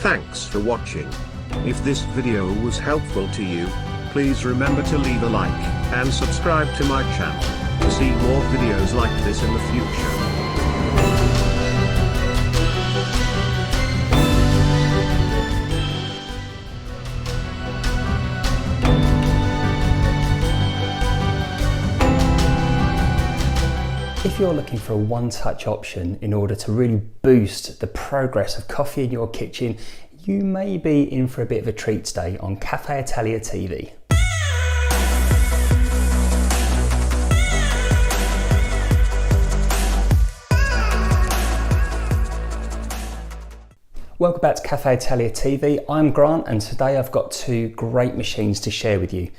Thanks for watching. If this video was helpful to you, please remember to leave a like and subscribe to my channel to see more videos like this in the future. If you're looking for a one-touch option in order to really boost the progress of coffee in your kitchen, you may be in for a bit of a treat today on Caffè Italia TV. Welcome back to Caffè Italia TV. I'm Grant and today I've got two great machines to share with you.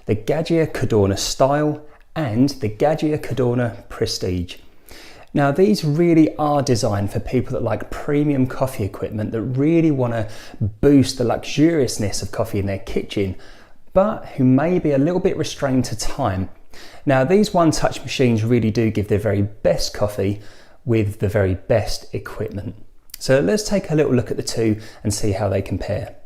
The Gaggia Cadorna Style and the Gaggia Cadorna Prestige. Now these really are designed for people that like premium coffee equipment, that really want to boost the luxuriousness of coffee in their kitchen, but who may be a little bit restrained to time. Now these one-touch machines really do give their very best coffee with the very best equipment. So let's take a little look at the two and see how they compare.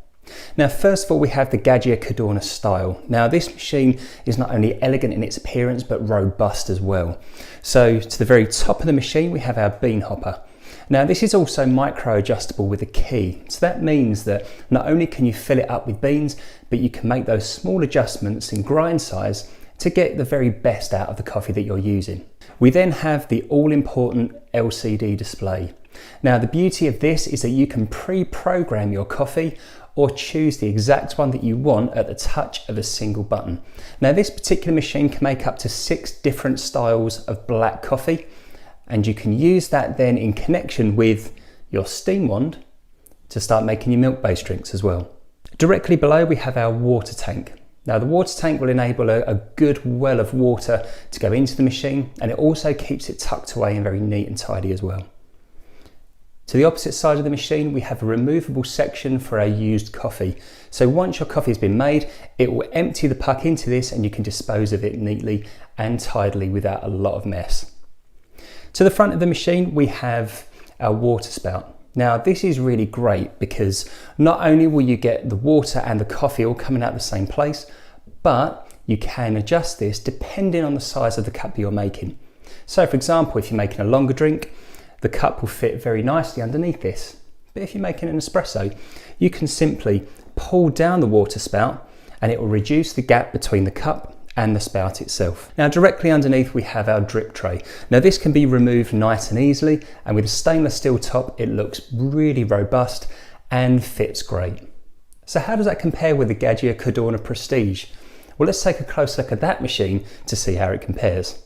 Now first of all, we have the Gaggia Cadorna Style. Now this machine is not only elegant in its appearance but robust as well. So to the very top of the machine we have our bean hopper. Now this is also micro adjustable with a key, so that means that not only can you fill it up with beans, but you can make those small adjustments in grind size to get the very best out of the coffee that you're using. We then have the all-important LCD display. Now the beauty of this is that you can pre-program your coffee or choose the exact one that you want at the touch of a single button. Now this particular machine can make up to 6 different styles of black coffee, and you can use that then in connection with your steam wand to start making your milk-based drinks as well. Directly below we have our water tank. Now the water tank will enable a good well of water to go into the machine, and it also keeps it tucked away and very neat and tidy as well. To the opposite side of the machine, we have a removable section for our used coffee. So once your coffee has been made, it will empty the puck into this and you can dispose of it neatly and tidily without a lot of mess. To the front of the machine, we have our water spout. Now this is really great because not only will you get the water and the coffee all coming out the same place, but you can adjust this depending on the size of the cup you're making. So for example, if you're making a longer drink, the cup will fit very nicely underneath this. But if you're making an espresso, you can simply pull down the water spout and it will reduce the gap between the cup and the spout itself. Now directly underneath we have our drip tray. Now this can be removed nice and easily, and with a stainless steel top it looks really robust and fits great. So how does that compare with the Gaggia Cadorna Prestige? Well, let's take a close look at that machine to see how it compares.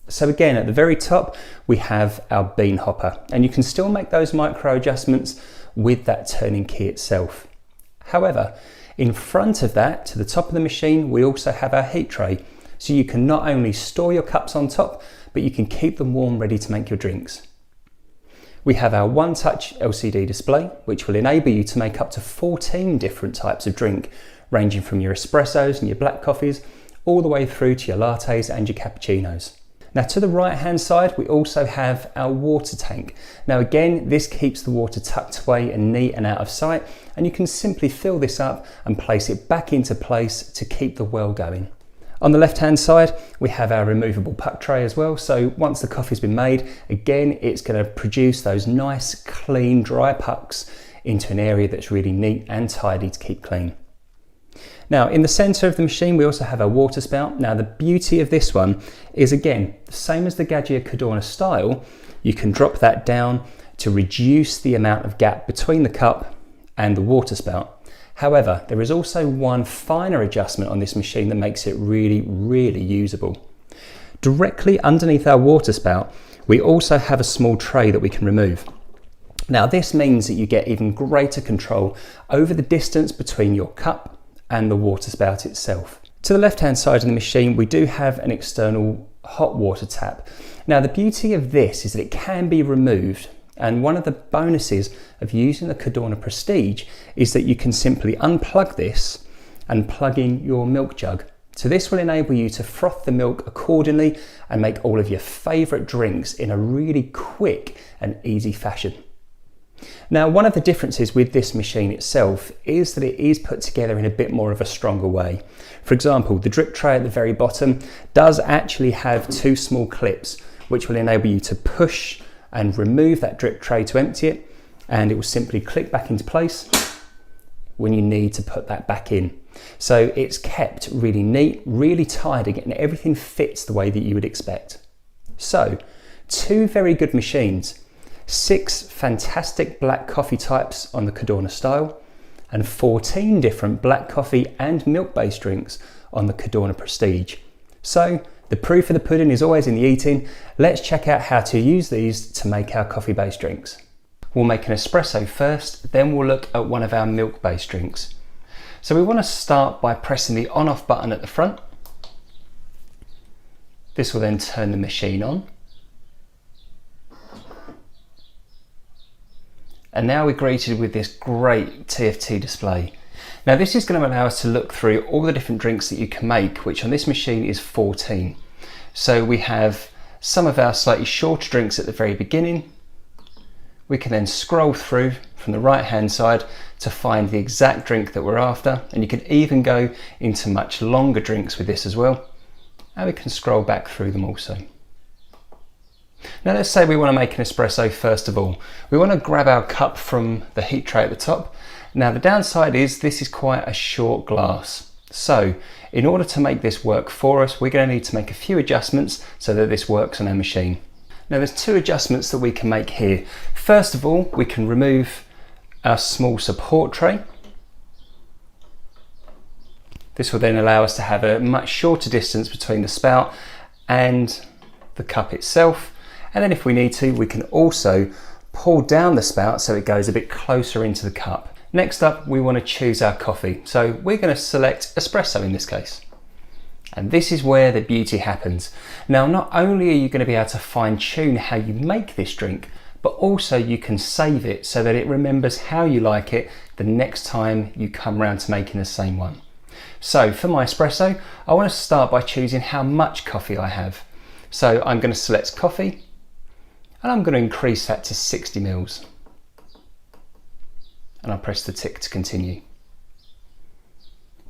So again, at the very top, we have our bean hopper, and you can still make those micro adjustments with that turning key itself. However, in front of that, to the top of the machine, we also have our heat tray. So you can not only store your cups on top, but you can keep them warm, ready to make your drinks. We have our one-touch LCD display, which will enable you to make up to 14 different types of drink, ranging from your espressos and your black coffees, all the way through to your lattes and your cappuccinos. Now to the right hand side, we also have our water tank. Now again, this keeps the water tucked away and neat and out of sight, and you can simply fill this up and place it back into place to keep the well going. On the left hand side, we have our removable puck tray as well. So once the coffee's been made, again, it's going to produce those nice, clean, dry pucks into an area that's really neat and tidy to keep clean. Now in the center of the machine we also have our water spout. Now the beauty of this one is, again, the same as the Gaggia Cadorna Style, you can drop that down to reduce the amount of gap between the cup and the water spout. However, there is also one finer adjustment on this machine that makes it really usable. Directly underneath our water spout we also have a small tray that we can remove. Now this means that you get even greater control over the distance between your cup and the water spout itself. To the left hand side of the machine we do have an external hot water tap. Now the beauty of this is that it can be removed, and one of the bonuses of using the Cadorna Prestige is that you can simply unplug this and plug in your milk jug. So this will enable you to froth the milk accordingly and make all of your favourite drinks in a really quick and easy fashion. Now, one of the differences with this machine itself is that it is put together in a bit more of a stronger way. For example, the drip tray at the very bottom does actually have two small clips which will enable you to push and remove that drip tray to empty it, and it will simply click back into place when you need to put that back in. So it's kept really neat, really tidy, and everything fits the way that you would expect. So, two very good machines, 6 fantastic black coffee types on the Cadorna style, and 14 different black coffee and milk-based drinks on the Cadorna Prestige. So, the proof of the pudding is always in the eating. Let's check out how to use these to make our coffee-based drinks. We'll make an espresso first, then we'll look at one of our milk-based drinks. So we want to start by pressing the on-off button at the front. This will then turn the machine on. And now we're greeted with this great TFT display. Now this is going to allow us to look through all the different drinks that you can make, which on this machine is 14. So we have some of our slightly shorter drinks at the very beginning. We can then scroll through from the right hand side to find the exact drink that we're after, and you can even go into much longer drinks with this as well, and we can scroll back through them also. Now let's say we want to make an espresso first of all. We want to grab our cup from the heat tray at the top. Now the downside is this is quite a short glass, so in order to make this work for us, we're going to need to make a few adjustments so that this works on our machine. Now there's 2 adjustments that we can make here. First of all, we can remove our small support tray. This will then allow us to have a much shorter distance between the spout and the cup itself. And then if we need to, we can also pull down the spout so it goes a bit closer into the cup. Next up, we want to choose our coffee. So we're going to select espresso in this case. And this is where the beauty happens. Now, not only are you going to be able to fine tune how you make this drink, but also you can save it so that it remembers how you like it the next time you come around to making the same one. So for my espresso, I want to start by choosing how much coffee I have. So I'm going to select coffee, and I'm going to increase that to 60 mils. And I'll press the tick to continue.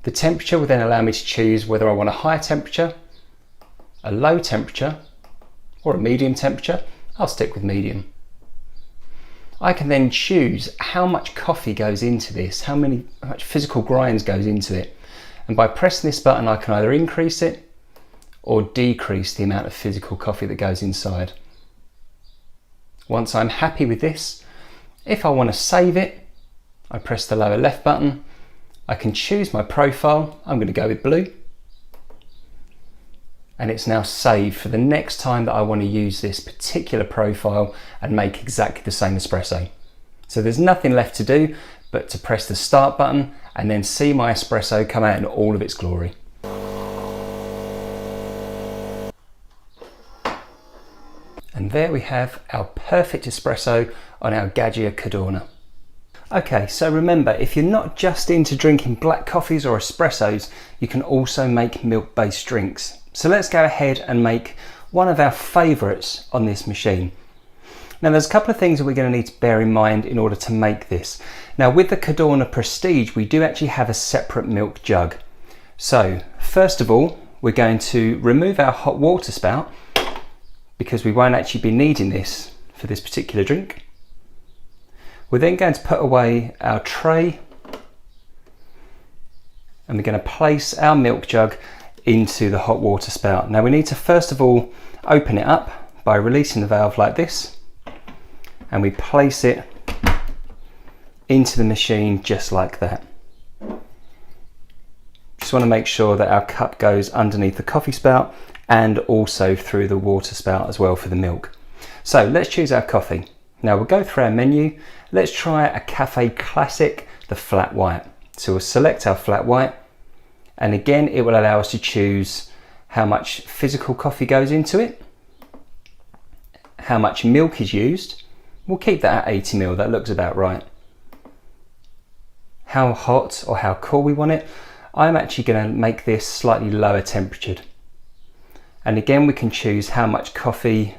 The temperature will then allow me to choose whether I want a high temperature, a low temperature, or a medium temperature. I'll stick with medium. I can then choose how much coffee goes into this, how much physical grinds goes into it. And by pressing this button, I can either increase it or decrease the amount of physical coffee that goes inside. Once I'm happy with this, if I want to save it, I press the lower left button. I can choose my profile. I'm going to go with blue. And it's now saved for the next time that I want to use this particular profile and make exactly the same espresso. So there's nothing left to do but to press the start button and then see my espresso come out in all of its glory. And there we have our perfect espresso on our Gaggia Cadorna. Okay, so remember, if you're not just into drinking black coffees or espressos, you can also make milk-based drinks. So let's go ahead and make one of our favourites on this machine. Now there's a couple of things that we're going to need to bear in mind in order to make this. Now with the Cadorna Prestige, we do actually have a separate milk jug. So first of all, we're going to remove our hot water spout because we won't actually be needing this for this particular drink. We're then going to put away our tray and we're going to place our milk jug into the hot water spout. Now we need to first of all open it up by releasing the valve like this, and we place it into the machine just like that. Just want to make sure that our cup goes underneath the coffee spout and also through the water spout as well for the milk. So let's choose our coffee. Now we'll go through our menu. Let's try a Cafe Classic, the flat white. So we'll select our flat white, and again it will allow us to choose how much physical coffee goes into it, how much milk is used. We'll keep that at 80 ml, that looks about right. How hot or how cool we want it. I'm actually going to make this slightly lower temperatured. And again we can choose how much coffee,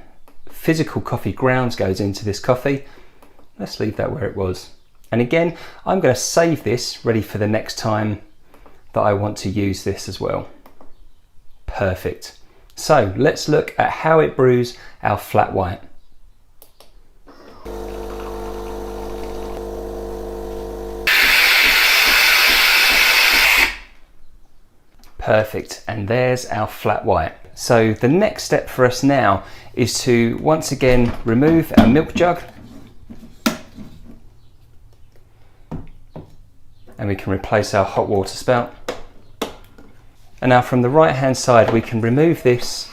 physical coffee grounds goes into this coffee. Let's leave that where it was. And again, I'm going to save this ready for the next time that I want to use this as well. Perfect. So let's look at how it brews our flat white. Perfect, and there's our flat white. So the next step for us now is to once again remove our milk jug, and we can replace our hot water spout. And now from the right hand side we can remove this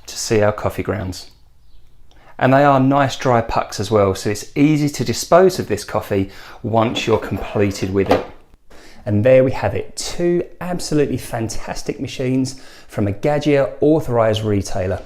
to see our coffee grounds. And they are nice dry pucks as well, so it's easy to dispose of this coffee once you're completed with it. And there we have it, two absolutely fantastic machines from a Gaggia authorised retailer.